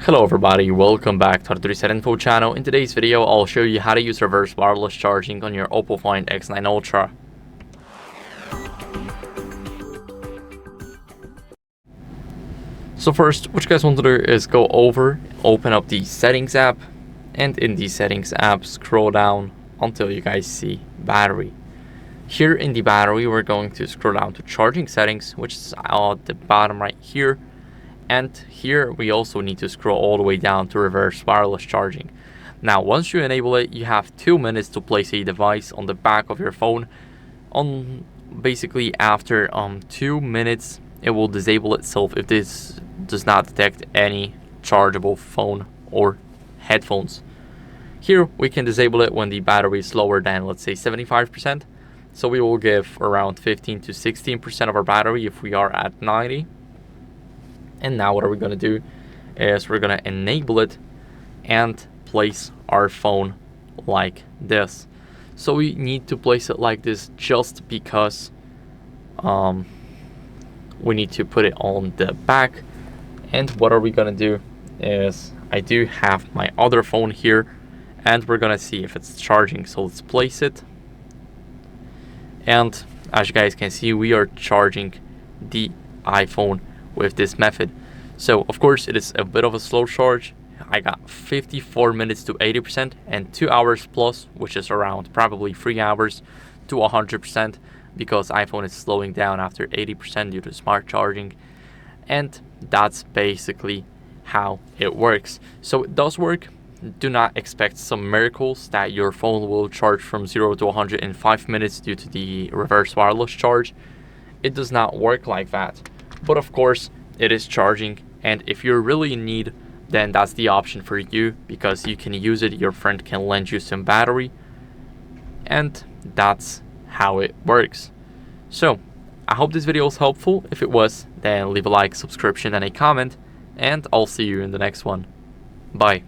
Hello everybody, welcome back to HardReset.Info channel. In today's video, I'll show you how to use reverse wireless charging on your OPPO Find X9 Ultra. So first, what you guys want to do is go over, open up the settings app, and in the settings app, scroll down until you guys see battery. Here in the battery, we're going to scroll down to charging settings, which is at the bottom right here. And here we also need to scroll all the way down to reverse wireless charging. Now, once you enable it, you have 2 minutes to place a device on the back of your phone. Basically after 2 minutes, it will disable itself if this does not detect any chargeable phone or headphones. Here we can disable it when the battery is lower than, let's say, 75%. So we will give around 15 to 16% of our battery if we are at 90. And now what are we going to do is we're going to enable it and place our phone like this. So we need to place it like this just because we need to put it on the back. And what are we going to do is I do have my other phone here and we're going to see if it's charging. So let's place it. And as you guys can see, we are charging the iPhone with this method. So of course it is a bit of a slow charge. I got 54 minutes to 80% and 2 hours plus, which is around probably 3 hours to 100%, because iPhone is slowing down after 80% due to smart charging. And that's basically how it works. So it does work. Do not expect some miracles that your phone will charge from 0 to 100 in 5 minutes due to the reverse wireless charge. It does not work like that. But of course, it is charging, and if you're really in need, then that's the option for you, because you can use it, your friend can lend you some battery, and that's how it works. So I hope this video was helpful. If it was, then leave a like, subscription, and a comment, and I'll see you in the next one. Bye.